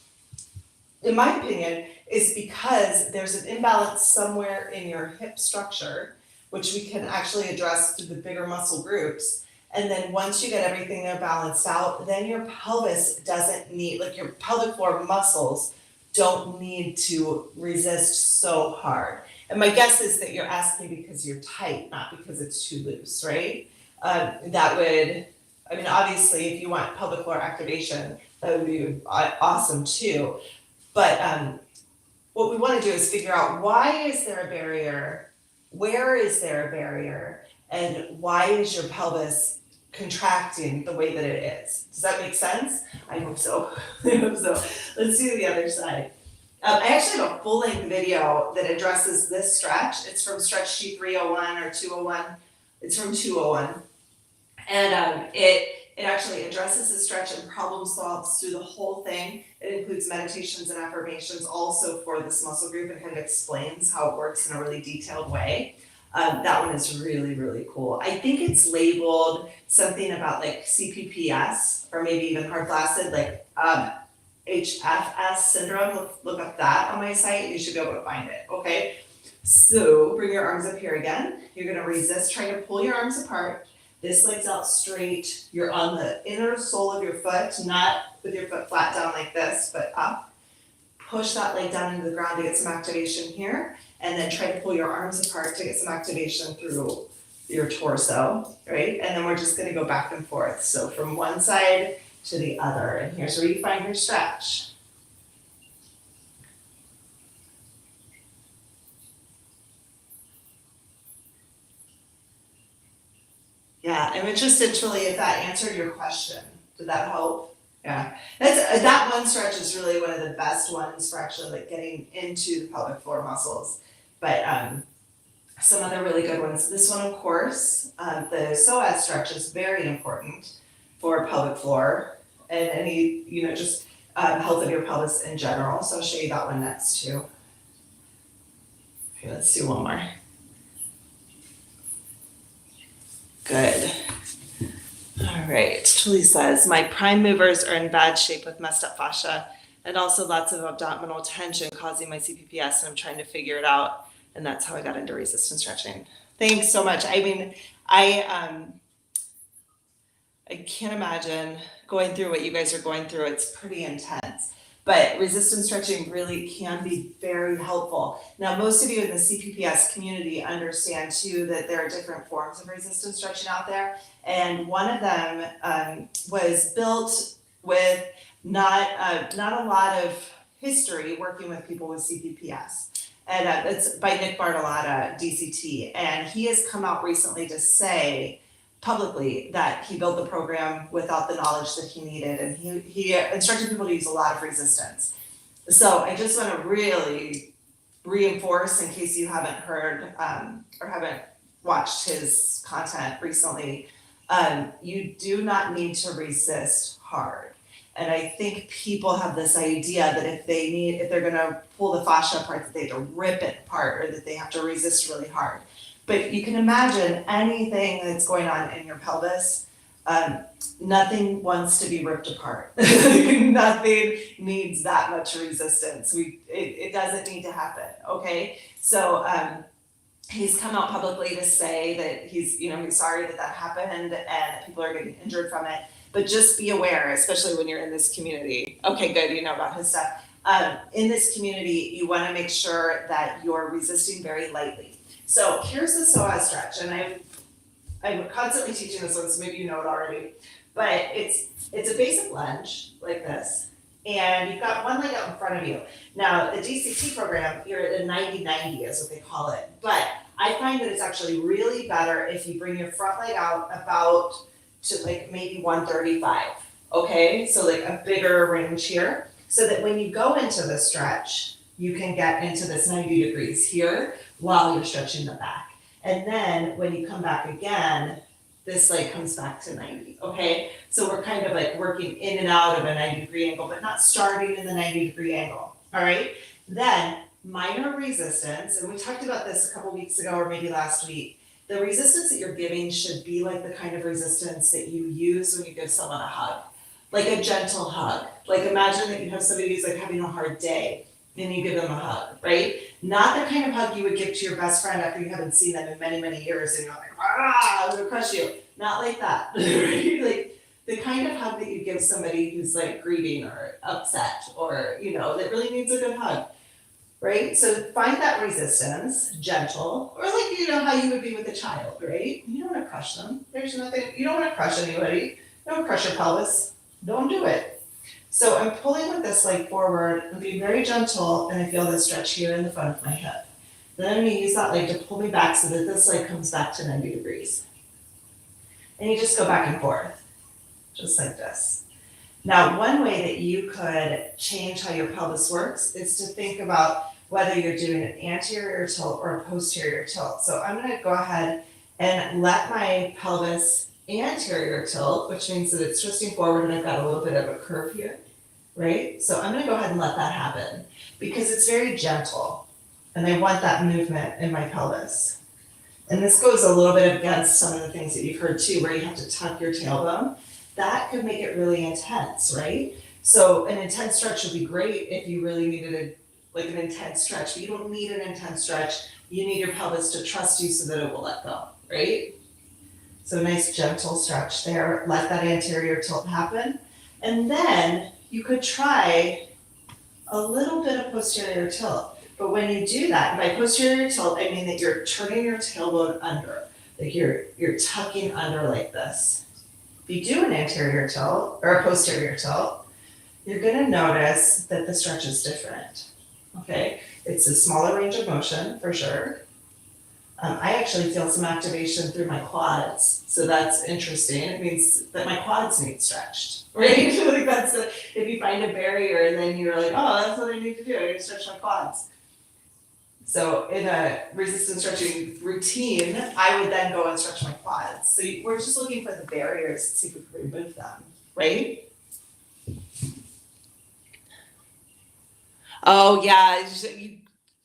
in my opinion, is because there's an imbalance somewhere in your hip structure, which we can actually address through the bigger muscle groups. And then once you get everything there balanced out, then your pelvis doesn't need, like your pelvic floor muscles don't need to resist so hard. And my guess is that you're asking because you're tight, not because it's too loose, right? That would, I mean, obviously, if you want pelvic floor activation, that would be awesome too. But what we want to do is figure out why is there a barrier, where is there a barrier, and why is your pelvis contracting the way that it is? Does that make sense? I hope so. I hope so. Let's do the other side. I actually have a full-length video that addresses this stretch. It's from stretch sheet 301 or 201. It's from 201. And it actually addresses the stretch and problem solves through the whole thing. It includes meditations and affirmations also for this muscle group and kind of explains how it works in a really detailed way. That one is really, really cool. I think it's labeled something about like CPPS or maybe even hard flaccid, like HFS syndrome. Look up that on my site. You should be able to find it, okay? So bring your arms up here again. You're gonna resist, try to pull your arms apart. This leg's out straight. You're on the inner sole of your foot, not with your foot flat down like this, but up. Push that leg down into the ground to get some activation here, and then try to pull your arms apart to get some activation through your torso, right? And then we're just gonna go back and forth. So from one side to the other, and here's where you find your stretch. Yeah, I'm interested, Truly, if that answered your question. Did that help? Yeah, that one stretch is really one of the best ones for actually like getting into the pelvic floor muscles. But some other really good ones. This one, of course, the Psoas stretch is very important for pelvic floor and any, just health of your pelvis in general. So I'll show you that one next too. Okay, let's do one more. Good. All right, Truly says, my prime movers are in bad shape with messed up fascia and also lots of abdominal tension causing my CPPS, and I'm trying to figure it out. And that's how I got into resistance stretching. Thanks so much. I mean, I can't imagine going through what you guys are going through. It's pretty intense. But resistance stretching really can be very helpful. Now, most of you in the CPPS community understand too that there are different forms of resistance stretching out there. And one of them was built with not a lot of history working with people with CPPS. And it's by Nick Bartolotta, DCT. And he has come out recently to say publicly that he built the program without the knowledge that he needed, and he instructed people to use a lot of resistance. So I just want to really reinforce, in case you haven't heard or haven't watched his content recently, you do not need to resist hard. And I think people have this idea that if they're going to pull the fascia apart, that they have to rip it apart, or that they have to resist really hard. But you can imagine anything that's going on in your pelvis, nothing wants to be ripped apart. Nothing needs that much resistance. It doesn't need to happen, okay? So he's come out publicly to say that he's sorry that happened and that people are getting injured from it. But just be aware, especially when you're in this community. Okay, good, you know about his stuff. In this community, you want to make sure that you're resisting very lightly. So here's the Psoas stretch, and I'm constantly teaching this one, so maybe you know it already. But it's a basic lunge like this, and you've got one leg out in front of you. Now, the DCT program, you're at a 90-90 is what they call it. But I find that it's actually really better if you bring your front leg out about to like maybe 135, okay? So like a bigger range here, so that when you go into the stretch, you can get into this 90 degrees here while you're stretching the back. And then when you come back again, this leg comes back to 90, okay? So we're kind of like working in and out of a 90-degree angle, but not starting in the 90-degree angle, all right? Then minor resistance, and we talked about this a couple weeks ago or maybe last week. The resistance that you're giving should be like the kind of resistance that you use when you give someone a hug, like a gentle hug. Like imagine that you have somebody who's like having a hard day and you give them a hug, right? Not the kind of hug you would give to your best friend after you haven't seen them in many, many years and you're like, I'm gonna crush you. Not like that, right? Like the kind of hug that you give somebody who's like grieving or upset or, that really needs a good hug. Right? So find that resistance, gentle, or like, how you would be with a child, right? You don't want to crush them. There's nothing, you don't want to crush anybody. Don't crush your pelvis. Don't do it. So I'm pulling with this leg forward and being very gentle, and I feel this stretch here in the front of my hip. Then I'm going to use that leg to pull me back so that this leg comes back to 90 degrees. And you just go back and forth, just like this. Now, one way that you could change how your pelvis works is to think about whether you're doing an anterior tilt or a posterior tilt. So I'm going to go ahead and let my pelvis anterior tilt, which means that it's twisting forward and I've got a little bit of a curve here, right? So I'm going to go ahead and let that happen because it's very gentle and I want that movement in my pelvis. And this goes a little bit against some of the things that you've heard too, where you have to tuck your tailbone. That could make it really intense, right? So an intense stretch would be great if you really needed an intense stretch, but you don't need an intense stretch. You need your pelvis to trust you so that it will let go, right? So nice gentle stretch there. Let that anterior tilt happen. And then you could try a little bit of posterior tilt. But when you do that, by posterior tilt, I mean that you're turning your tailbone under, like you're tucking under like this. If you do an anterior tilt or a posterior tilt, you're going to notice that the stretch is different. Okay, it's a smaller range of motion for sure. I actually feel some activation through my quads, so that's interesting. It means that my quads need stretched, right? Like if you find a barrier, then you're like, oh, that's what I need to do. I need to stretch my quads. So in a resistance stretching routine, I would then go and stretch my quads. So we're just looking for the barriers to see if we can remove them, right? Oh yeah, you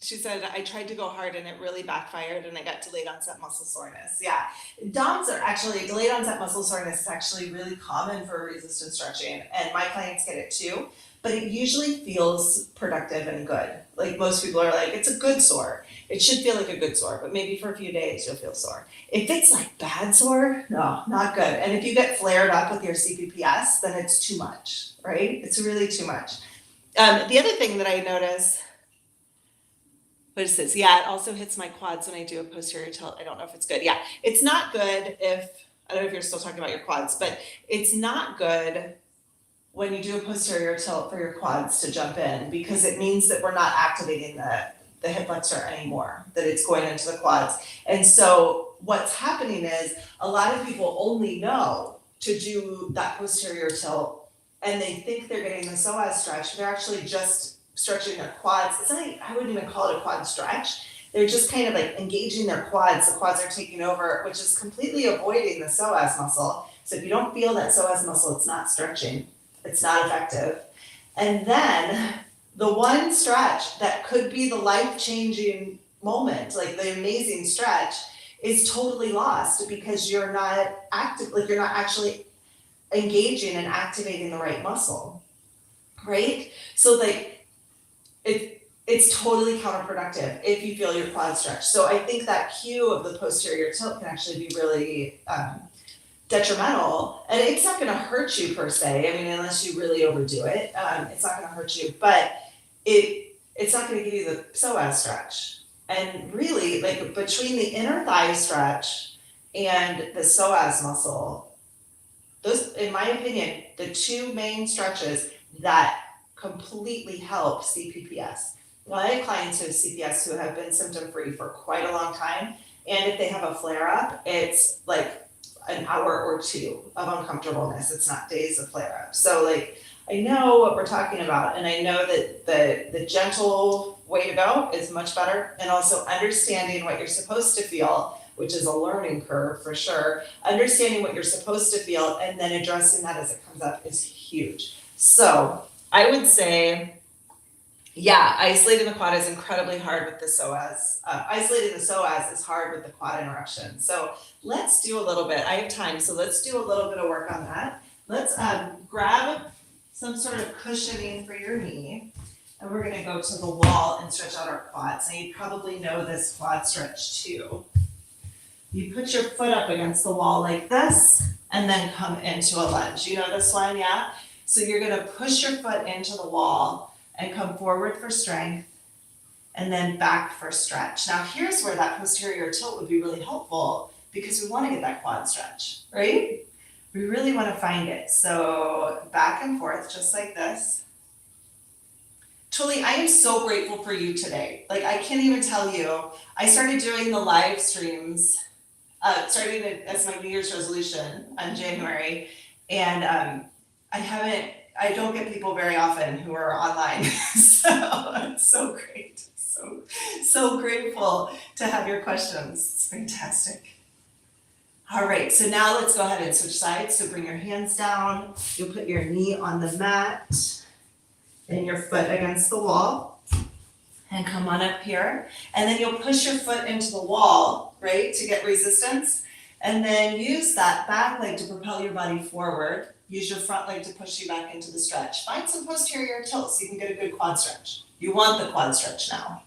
She said, I tried to go hard and it really backfired and I got delayed onset muscle soreness. Yeah. DOMS are actually, delayed onset muscle soreness is actually really common for resistance stretching. And my clients get it too, but it usually feels productive and good. Like most people are like, it's a good sore. It should feel like a good sore, but maybe for a few days you'll feel sore. If it's like bad sore, no, not good. And if you get flared up with your CPPS, then it's too much, right? It's really too much. The other thing that I notice, what is this? Yeah, it also hits my quads when I do a posterior tilt. I don't know if it's good. Yeah, it's not good if, I don't know if you're still talking about your quads, but it's not good when you do a posterior tilt for your quads to jump in, because it means that we're not activating the hip flexor anymore, that it's going into the quads. And so what's happening is a lot of people only know to do that posterior tilt and they think they're getting the psoas stretch. They're actually just stretching their quads. It's not, I wouldn't even call it a quad stretch. They're just kind of like engaging their quads. The quads are taking over, which is completely avoiding the psoas muscle. So if you don't feel that psoas muscle, it's not stretching. It's not effective. And then the one stretch that could be the life-changing moment, like the amazing stretch, is totally lost because you're not active, like you're not actually engaging and activating the right muscle, right? So like it's totally counterproductive if you feel your quad stretch. So I think that cue of the posterior tilt can actually be really detrimental, and it's not going to hurt you per se. I mean, unless you really overdo it, it's not going to hurt you, but it's not going to give you the psoas stretch. And really, like between the inner thigh stretch and the psoas muscle, those, in my opinion, the two main stretches that completely help CPPS. Well, I have clients who have CPS who have been symptom-free for quite a long time, and if they have a flare-up, it's like an hour or two of uncomfortableness. It's not days of flare-up. So like, I know what we're talking about, and I know that the gentle way to go is much better, and also understanding what you're supposed to feel, which is a learning curve for sure. Understanding what you're supposed to feel and then addressing that as it comes up is huge. So I would say, yeah, isolating the quad is incredibly hard with the psoas. Isolating the psoas is hard with the quad interruption. So let's do a little bit. I have time, so let's do a little bit of work on that. Let's grab some sort of cushioning for your knee, and we're going to go to the wall and stretch out our quads. Now you probably know this quad stretch too. You put your foot up against the wall like this, and then come into a lunge. You know this one, yeah? So you're going to push your foot into the wall and come forward for strength, and then back for stretch. Now here's where that posterior tilt would be really helpful, because we want to get that quad stretch, right? We really want to find it. So back and forth, just like this. Tuli, I am so grateful for you today. Like, I can't even tell you, I started doing the live streams, starting it as my New Year's resolution in January, and I don't get people very often who are online. So it's so great. So grateful to have your questions. It's fantastic. All right, so now let's go ahead and switch sides. So bring your hands down. You'll put your knee on the mat and your foot against the wall. And come on up here. And then you'll push your foot into the wall, right, to get resistance. And then use that back leg to propel your body forward. Use your front leg to push you back into the stretch. Find some posterior tilt so you can get a good quad stretch. You want the quad stretch now.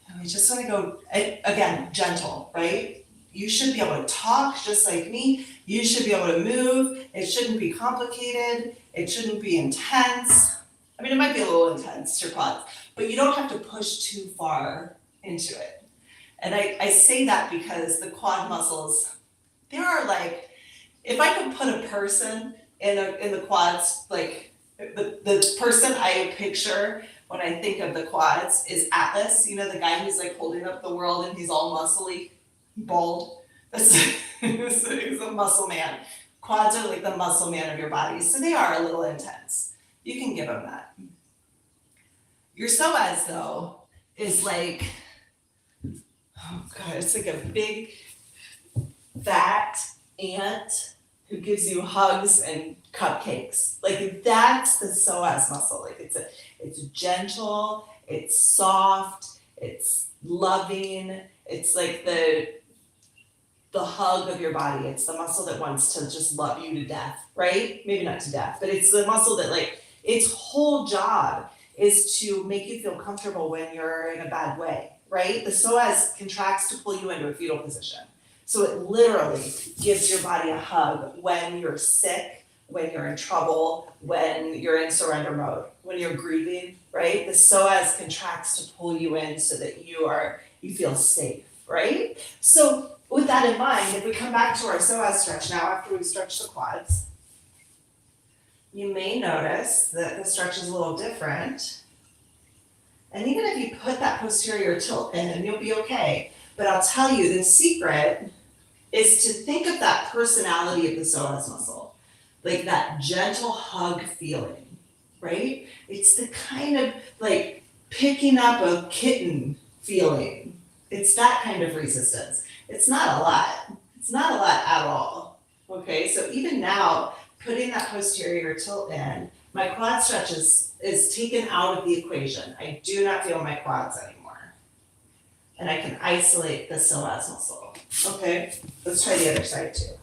And we just want to go, again, gentle, right? You should be able to talk just like me. You should be able to move. It shouldn't be complicated. It shouldn't be intense. I mean, it might be a little intense, your quads, but you don't have to push too far into it. And I say that because the quad muscles, there are like, if I could put a person in the quads, like the person I picture when I think of the quads is Atlas, you know, the guy who's like holding up the world and he's all muscly, bald. He's a muscle man. Quads are like the muscle man of your body, so they are a little intense. You can give them that. Your psoas though is like, oh God, it's like a big fat ant who gives you hugs and cupcakes. Like that's the psoas muscle. Like it's gentle, it's soft, it's loving. It's like the hug of your body. It's the muscle that wants to just love you to death, right? Maybe not to death, but it's the muscle that like its whole job is to make you feel comfortable when you're in a bad way, right? The psoas contracts to pull you into a fetal position. So it literally gives your body a hug when you're sick, when you're in trouble, when you're in surrender mode, when you're grieving, right? The psoas contracts to pull you in so that you feel safe, right? So with that in mind, if we come back to our psoas stretch now after we stretch the quads, you may notice that the stretch is a little different. And even if you put that posterior tilt in, you'll be okay. But I'll tell you, the secret is to think of that personality of the psoas muscle, like that gentle hug feeling, right? It's the kind of like picking up a kitten feeling. It's that kind of resistance. It's not a lot. It's not a lot at all. Okay, so even now, putting that posterior tilt in, my quad stretch is taken out of the equation. I do not feel my quads anymore. And I can isolate the psoas muscle. Okay, let's try the other side too.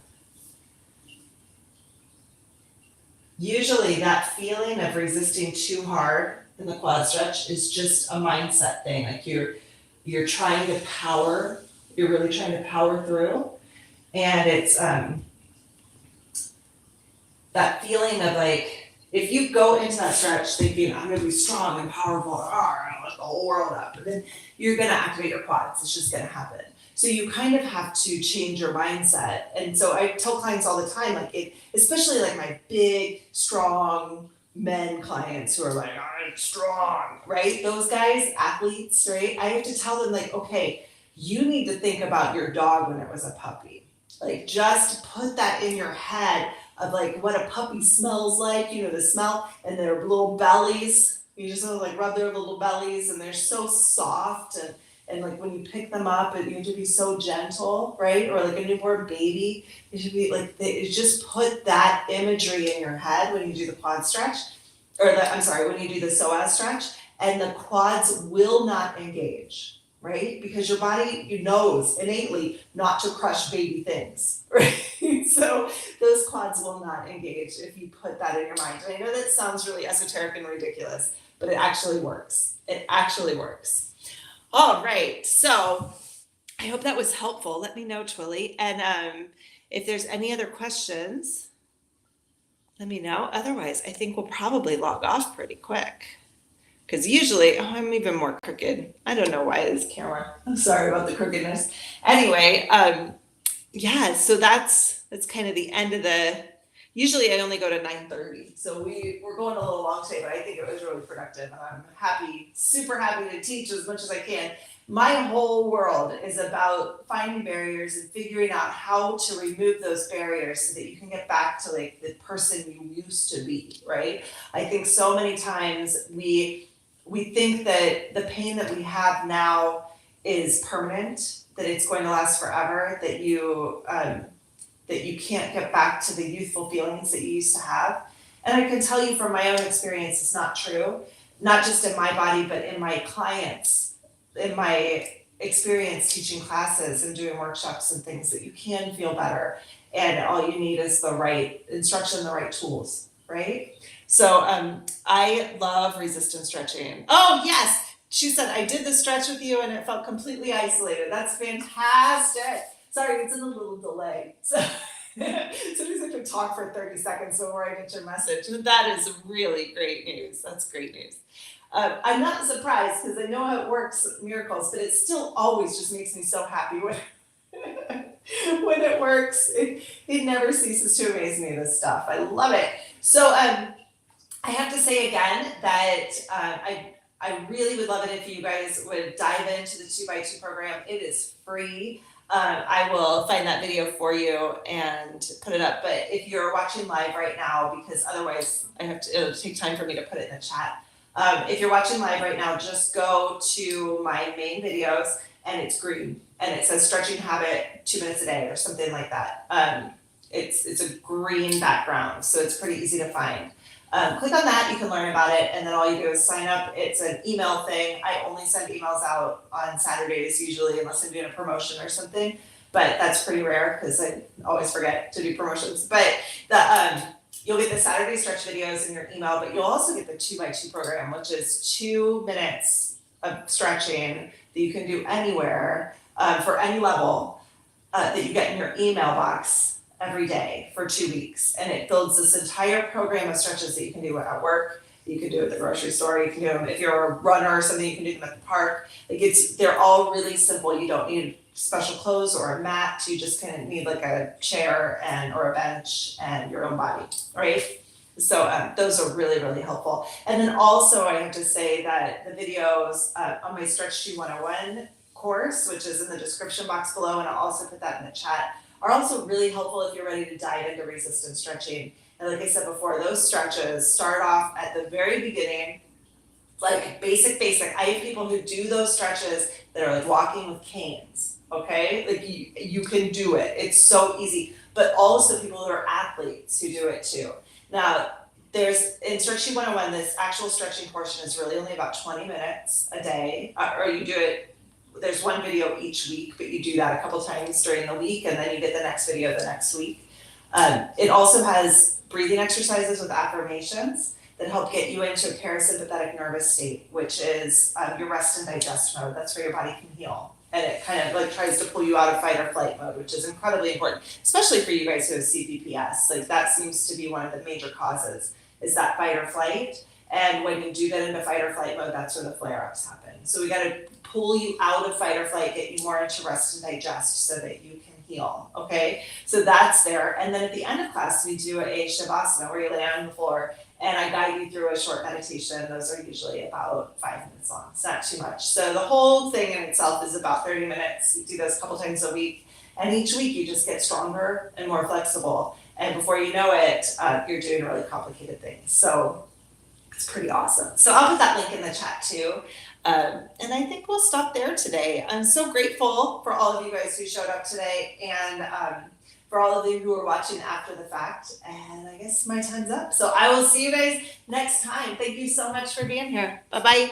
Usually that feeling of resisting too hard in the quad stretch is just a mindset thing. Like you're trying to power, you're really trying to power through. And it's that feeling of like, if you go into that stretch thinking, I'm gonna be strong and powerful, I'm gonna lift the whole world up, and then you're gonna activate your quads, it's just gonna happen. So you kind of have to change your mindset. And so I tell clients all the time, like especially like my big, strong men clients who are like, I'm strong, right? Those guys, athletes, right? I have to tell them like, okay, you need to think about your dog when it was a puppy. Like just put that in your head of like what a puppy smells like, the smell, and their little bellies. You just want to like rub their little bellies, and they're so soft, and like when you pick them up, you have to be so gentle, right? Or like a newborn baby, you should be like, just put that imagery in your head when you do the quad stretch, when you do the psoas stretch, and the quads will not engage. Right? Because your body knows innately not to crush baby things, right? So those quads will not engage if you put that in your mind. And I know that sounds really esoteric and ridiculous, but it actually works. It actually works. All right. So I hope that was helpful. Let me know, Twilly. And if there's any other questions, let me know. Otherwise, I think we'll probably log off pretty quick. Because usually, I'm even more crooked. I don't know why this camera. I'm sorry about the crookedness. Anyway, yeah, so that's kind of the end of the. Usually, I only go to 9:30, so we're going a little long today, but I think it was really productive, and I'm happy, super happy to teach as much as I can. My whole world is about finding barriers and figuring out how to remove those barriers so that you can get back to like the person you used to be, right? I think so many times we think that the pain that we have now is permanent, that it's going to last forever, that you can't get back to the youthful feelings that you used to have. And I can tell you from my own experience, it's not true, not just in my body, but in my clients, in my experience teaching classes and doing workshops and things, that you can feel better. And all you need is the right instruction, the right tools, right? So I love resistance stretching. Oh, yes. She said, I did the stretch with you and it felt completely isolated. That's fantastic. Sorry, it's in a little delay. So sometimes I have to talk for 30 seconds before I get your message. That is really great news. That's great news. I'm not surprised because I know how it works, miracles, but it still always just makes me so happy when when it works. It never ceases to amaze me, this stuff. I love it. So I have to say again that I really would love it if you guys would dive into the 2x2 program. It is free. I will find that video for you and put it up. But if you're watching live right now, because otherwise it'll take time for me to put it in the chat. If you're watching live right now, just go to my main videos and it's green and it says stretching habit 2 minutes a day or something like that. It's a green background, so it's pretty easy to find. Click on that, you can learn about it, and then all you do is sign up. It's an email thing. I only send emails out on Saturdays usually, unless I'm doing a promotion or something, but that's pretty rare because I always forget to do promotions. But you'll get the Saturday stretch videos in your email, but you'll also get the 2x2 program, which is 2 minutes of stretching that you can do anywhere for any level that you get in your email box every day for 2 weeks. And it builds this entire program of stretches that you can do at work, you can do at the grocery store, you can do them if you're a runner or something, you can do them at the park. They're all really simple. You don't need special clothes or a mat. You just kind of need like a chair or a bench and your own body, right? So those are really, really helpful. And then also I have to say that the videos on my Stretch 101 course, which is in the description box below, and I'll also put that in the chat, are also really helpful if you're ready to dive into resistance stretching. And like I said before, those stretches start off at the very beginning, like basic. I have people who do those stretches that are like walking with canes, okay? Like you can do it, it's so easy. But also people who are athletes who do it too. Now, there's, in Stretch 101, this actual stretching portion is really only about 20 minutes a day, or you do it, there's one video each week, but you do that a couple times during the week, and then you get the next video the next week. It also has breathing exercises with affirmations that help get you into a parasympathetic nervous state, which is your rest and digest mode. That's where your body can heal. And it kind of like tries to pull you out of fight or flight mode, which is incredibly important, especially for you guys who have CPPS. Like that seems to be one of the major causes, is that fight or flight. And when you do get into fight or flight mode, that's where the flare-ups happen. So we gotta pull you out of fight or flight, get you more into rest and digest so that you can heal, okay? So that's there. And then at the end of class, we do a Shavasana where you lay on the floor and I guide you through a short meditation. Those are usually about 5 minutes long. It's not too much. So the whole thing in itself is about 30 minutes. We do those a couple times a week. And each week you just get stronger and more flexible. And before you know it, you're doing really complicated things. So it's pretty awesome. So I'll put that link in the chat too. And I think we'll stop there today. I'm so grateful for all of you guys who showed up today and for all of you who are watching after the fact. And I guess my time's up. So I will see you guys next time. Thank you so much for being here. Bye-bye.